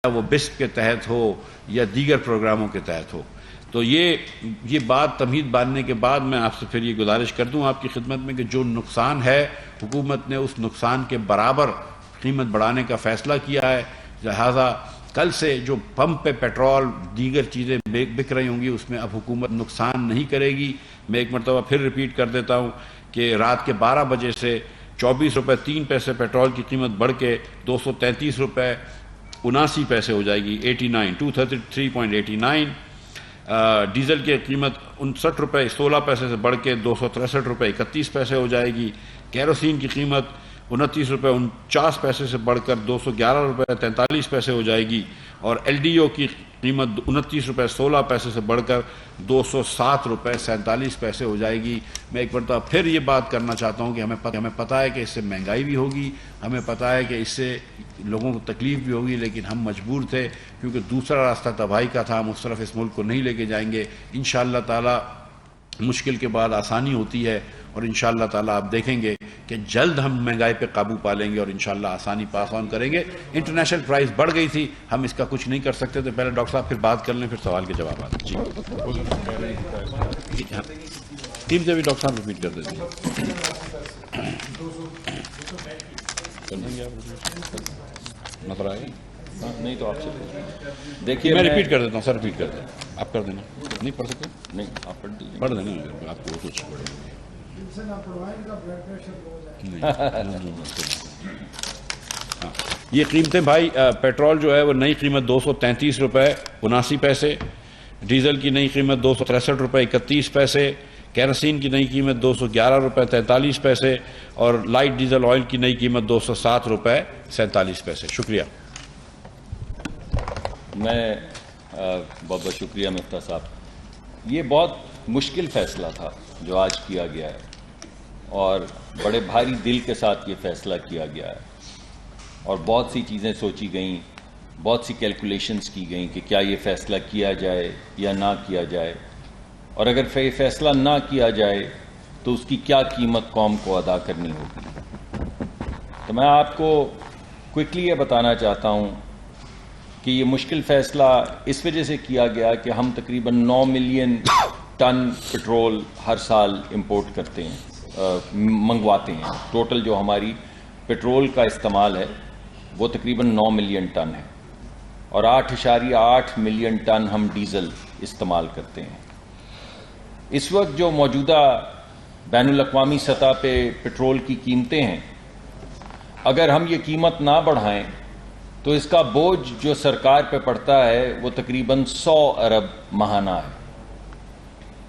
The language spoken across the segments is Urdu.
وہ بسپ کے تحت ہو یا دیگر پروگراموں کے تحت ہو. تو یہ بات تمہید باندھنے کے بعد میں آپ سے پھر یہ گزارش کر دوں آپ کی خدمت میں کہ جو نقصان ہے حکومت نے اس نقصان کے برابر قیمت بڑھانے کا فیصلہ کیا ہے. لہذا کل سے جو پمپ پہ پیٹرول دیگر چیزیں بک رہی ہوں گی اس میں اب حکومت نقصان نہیں کرے گی. میں ایک مرتبہ پھر ریپیٹ کر دیتا ہوں کہ رات کے 12 بجے سے 24 روپے 3 پیسے پیٹرول کی قیمت بڑھ کے 233 روپے 79 پیسے ہو جائے گی. 233.89. ڈیزل کی قیمت 59 روپے 16 پیسے سے بڑھ کے 263 روپے 31 پیسے ہو جائے گی. کیروسین کی قیمت 29 روپے 49 پیسے سے بڑھ کر 211 روپے 43 پیسے ہو جائے گی. اور ایل ڈی او کی قیمت 29 روپے 16 پیسے سے بڑھ کر 207 روپے 47 پیسے ہو جائے گی. میں ایک مرتبہ پھر یہ بات کرنا چاہتا ہوں کہ ہمیں پتہ ہے کہ اس سے مہنگائی بھی ہوگی, ہمیں پتہ ہے کہ اس سے لوگوں کو تکلیف بھی ہوگی, لیکن ہم مجبور تھے کیونکہ دوسرا راستہ تباہی کا تھا. ہم اس طرف اس ملک کو نہیں لے کے جائیں گے. انشاءاللہ تعالی مشکل کے بعد آسانی ہوتی ہے اور انشاءاللہ تعالی آپ دیکھیں گے کہ جلد ہم مہنگائی پہ قابو پا لیں گے اور انشاءاللہ آسانی پاس آن کریں گے. انٹرنیشنل پرائز بڑھ گئی تھی, ہم اس کا کچھ نہیں کر سکتے تھے. پہلے ڈاکٹر صاحب پھر بات کر لیں, پھر سوال کے جوابات. جی ٹیم سے بھی ڈاکٹر صاحب ریپیٹ کر دیتے ہیں. نظر آئے نہیں تو آپ سے دیکھیے, میں ریپیٹ کر دیتا ہوں. سر ریپیٹ کر دیں, آپ کر دینا. نہیں پڑھ سکتے؟ نہیں آپ پڑھ دیجیے. پڑھ دینا, آپ کو بہت اچھی پڑھ دیں. یہ قیمتیں بھائی, پیٹرول جو ہے وہ نئی قیمت 233 روپے 79 پیسے, ڈیزل کی نئی قیمت 263 روپے 31 پیسے, کیروسین کی نئی قیمت 211 روپے 43 پیسے اور لائٹ ڈیزل آئل کی نئی قیمت 207 روپے 47 پیسے. شکریہ. میں بہت بہت شکریہ مفتاح صاحب. یہ بہت مشکل فیصلہ تھا جو آج کیا گیا ہے اور بڑے بھاری دل کے ساتھ یہ فیصلہ کیا گیا ہے اور بہت سی چیزیں سوچی گئیں, بہت سی کیلکولیشنز کی گئیں کہ کیا یہ فیصلہ کیا جائے یا نہ کیا جائے, اور اگر یہ فیصلہ نہ کیا جائے تو اس کی کیا قیمت قوم کو ادا کرنی ہوگی. تو میں آپ کو کوئکلی یہ بتانا چاہتا ہوں کہ یہ مشکل فیصلہ اس وجہ سے کیا گیا کہ ہم تقریباً 9 ملین ٹن پٹرول ہر سال امپورٹ کرتے ہیں, منگواتے ہیں. ٹوٹل جو ہماری پٹرول کا استعمال ہے وہ تقریباً 9 ملین ٹن ہے اور 8.8 ملین ٹن ہم ڈیزل استعمال کرتے ہیں. اس وقت جو موجودہ بین الاقوامی سطح پہ پٹرول کی قیمتیں ہیں, اگر ہم یہ قیمت نہ بڑھائیں تو اس کا بوجھ جو سرکار پہ پڑتا ہے وہ تقریباً 100 ارب ماہانہ ہے.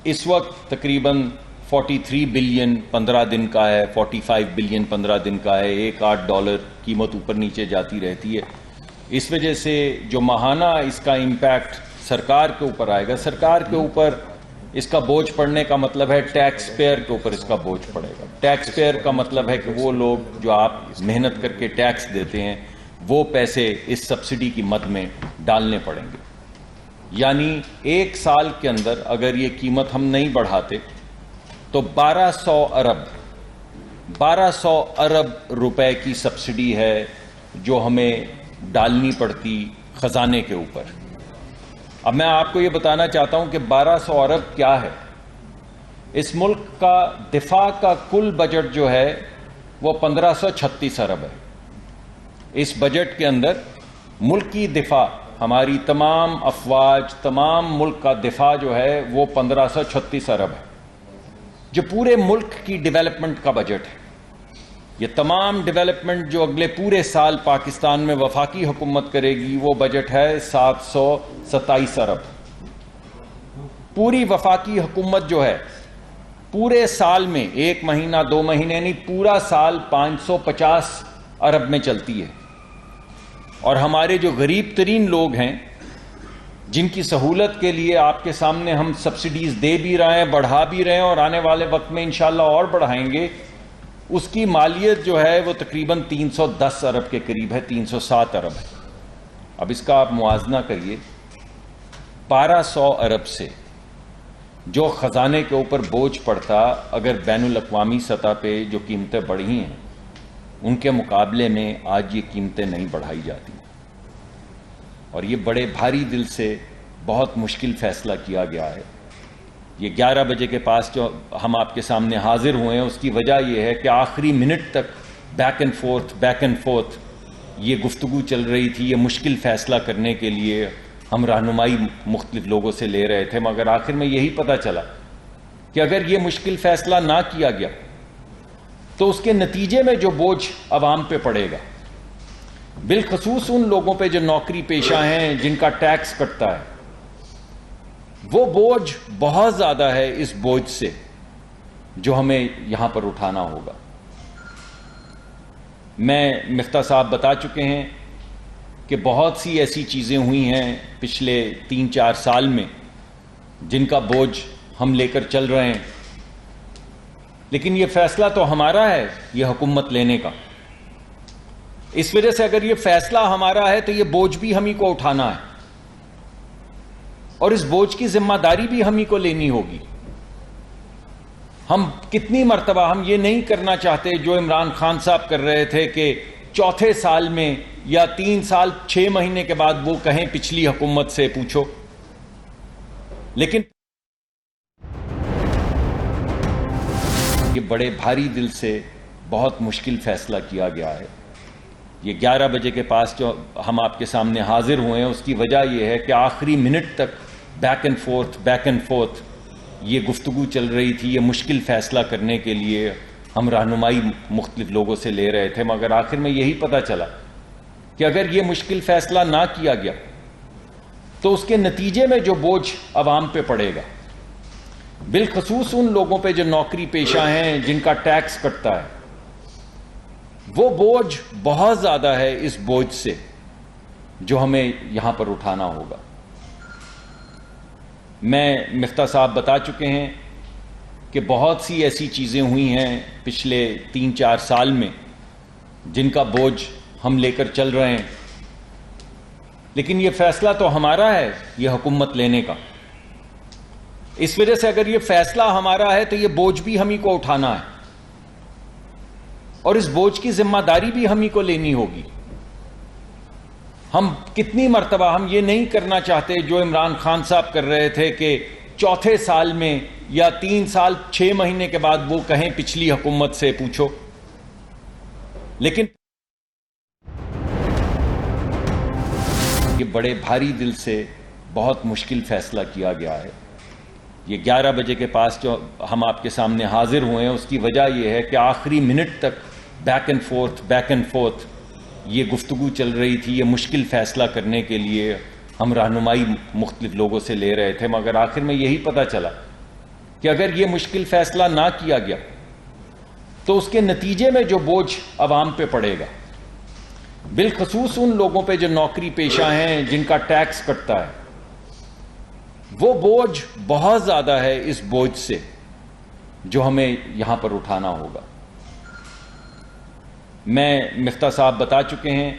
اس وقت تقریباً 43 بلین 15 دن کا ہے, 45 بلین 15 دن کا ہے. $1-8 قیمت اوپر نیچے جاتی رہتی ہے. اس وجہ سے جو ماہانہ اس کا امپیکٹ سرکار کے اوپر آئے گا, سرکار کے اوپر اس کا بوجھ پڑنے کا مطلب ہے ٹیکس پیئر کے اوپر اس کا بوجھ پڑے گا. ٹیکس پیئر کا مطلب ہے کہ وہ لوگ جو آپ محنت کر کے ٹیکس دیتے ہیں وہ پیسے اس سبسڈی کی مد میں ڈالنے پڑیں گے. یعنی ایک سال کے اندر اگر یہ قیمت ہم نہیں بڑھاتے تو 1200 ارب روپے کی سبسڈی ہے جو ہمیں ڈالنی پڑتی خزانے کے اوپر. اب میں آپ کو یہ بتانا چاہتا ہوں کہ 1200 ارب کیا ہے. اس ملک کا دفاع کا کل بجٹ جو ہے وہ 1536 ارب ہے. اس بجٹ کے اندر ملکی دفاع, ہماری تمام افواج, تمام ملک کا دفاع جو ہے وہ 1536 ارب ہے, جو پورے ملک کی ڈیولپمنٹ کا بجٹ ہے. یہ تمام ڈیولپمنٹ جو اگلے پورے سال پاکستان میں وفاقی حکومت کرے گی وہ بجٹ ہے 727 ارب. پوری وفاقی حکومت جو ہے پورے سال میں, ایک مہینہ 2 مہینے نہیں, پورا سال 550 ارب میں چلتی ہے. اور ہمارے جو غریب ترین لوگ ہیں جن کی سہولت کے لیے آپ کے سامنے ہم سبسڈیز دے بھی رہے ہیں, بڑھا بھی رہے ہیں اور آنے والے وقت میں انشاءاللہ اور بڑھائیں گے, اس کی مالیت جو ہے وہ تقریباً 310 ارب کے قریب ہے, 307 ارب ہے. اب اس کا آپ موازنہ کریے, 1200 ارب سے جو خزانے کے اوپر بوجھ پڑتا اگر بین الاقوامی سطح پہ جو قیمتیں بڑھی ہیں ان کے مقابلے میں آج یہ قیمتیں نہیں بڑھائی جاتی. اور یہ بڑے بھاری دل سے بہت مشکل فیصلہ کیا گیا ہے. یہ 11 بجے کے پاس جو ہم آپ کے سامنے حاضر ہوئے ہیں اس کی وجہ یہ ہے کہ آخری منٹ تک بیک اینڈ فورتھ یہ گفتگو چل رہی تھی. یہ مشکل فیصلہ کرنے کے لیے ہم رہنمائی مختلف لوگوں سے لے رہے تھے، مگر آخر میں یہی پتہ چلا کہ اگر یہ مشکل فیصلہ نہ کیا گیا تو اس کے نتیجے میں جو بوجھ عوام پہ پڑے گا، بالخصوص ان لوگوں پہ جو نوکری پیشہ ہیں، جن کا ٹیکس کٹتا ہے، وہ بوجھ بہت زیادہ ہے اس بوجھ سے جو ہمیں یہاں پر اٹھانا ہوگا. میں مفتاح صاحب بتا چکے ہیں کہ بہت سی ایسی چیزیں ہوئی ہیں پچھلے 3-4 سال میں جن کا بوجھ ہم لے کر چل رہے ہیں، لیکن یہ فیصلہ تو ہمارا ہے یہ حکومت لینے کا. اس وجہ سے اگر یہ فیصلہ ہمارا ہے تو یہ بوجھ بھی ہم ہی کو اٹھانا ہے، اور اس بوجھ کی ذمہ داری بھی ہم ہی کو لینی ہوگی. ہم کتنی مرتبہ ہم یہ نہیں کرنا چاہتے جو عمران خان صاحب کر رہے تھے کہ چوتھے سال میں یا 3 سال 6 مہینے کے بعد وہ کہیں پچھلی حکومت سے پوچھو. لیکن یہ بڑے بھاری دل سے بہت مشکل فیصلہ کیا گیا ہے. یہ 11 بجے کے پاس جو ہم آپ کے سامنے حاضر ہوئے ہیں اس کی وجہ یہ ہے کہ آخری منٹ تک بیک اینڈ فورتھ یہ گفتگو چل رہی تھی. یہ مشکل فیصلہ کرنے کے لیے ہم رہنمائی مختلف لوگوں سے لے رہے تھے، مگر آخر میں یہی پتہ چلا کہ اگر یہ مشکل فیصلہ نہ کیا گیا تو اس کے نتیجے میں جو بوجھ عوام پہ پڑے گا، بالخصوص ان لوگوں پہ جو نوکری پیشہ ہیں، جن کا ٹیکس کٹتا ہے، وہ بوجھ بہت زیادہ ہے اس بوجھ سے جو ہمیں یہاں پر اٹھانا ہوگا. میں مفتاح صاحب بتا چکے ہیں کہ بہت سی ایسی چیزیں ہوئی ہیں پچھلے 3-4 سال میں جن کا بوجھ ہم لے کر چل رہے ہیں، لیکن یہ فیصلہ تو ہمارا ہے یہ حکومت لینے کا. اس وجہ سے اگر یہ فیصلہ ہمارا ہے تو یہ بوجھ بھی ہم ہی کو اٹھانا ہے، اور اس بوجھ کی ذمہ داری بھی ہم ہی کو لینی ہوگی. ہم کتنی مرتبہ ہم یہ نہیں کرنا چاہتے جو عمران خان صاحب کر رہے تھے کہ چوتھے سال میں یا 3 سال 6 مہینے کے بعد وہ کہیں پچھلی حکومت سے پوچھو. لیکن یہ بڑے بھاری دل سے بہت مشکل فیصلہ کیا گیا ہے. یہ 11 بجے کے پاس جو ہم آپ کے سامنے حاضر ہوئے ہیں اس کی وجہ یہ ہے کہ آخری منٹ تک بیک اینڈ فورتھ یہ گفتگو چل رہی تھی. یہ مشکل فیصلہ کرنے کے لیے ہم رہنمائی مختلف لوگوں سے لے رہے تھے، مگر آخر میں یہی پتہ چلا کہ اگر یہ مشکل فیصلہ نہ کیا گیا تو اس کے نتیجے میں جو بوجھ عوام پہ پڑے گا، بالخصوص ان لوگوں پہ جو نوکری پیشہ ہیں، جن کا ٹیکس کٹتا ہے، وہ بوجھ بہت زیادہ ہے اس بوجھ سے جو ہمیں یہاں پر اٹھانا ہوگا. میں مفتاح صاحب بتا چکے ہیں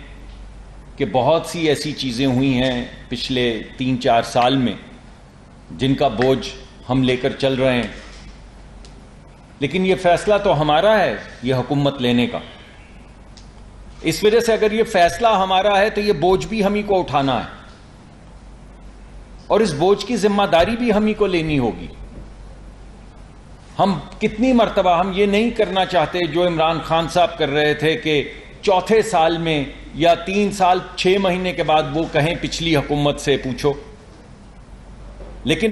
کہ بہت سی ایسی چیزیں ہوئی ہیں پچھلے 3-4 سال میں جن کا بوجھ ہم لے کر چل رہے ہیں، لیکن یہ فیصلہ تو ہمارا ہے یہ حکومت لینے کا. اس وجہ سے اگر یہ فیصلہ ہمارا ہے تو یہ بوجھ بھی ہم ہی کو اٹھانا ہے، اور اس بوجھ کی ذمہ داری بھی ہم ہی کو لینی ہوگی. ہم کتنی مرتبہ ہم یہ نہیں کرنا چاہتے جو عمران خان صاحب کر رہے تھے کہ چوتھے سال میں یا 3 سال 6 مہینے کے بعد وہ کہیں پچھلی حکومت سے پوچھو. لیکن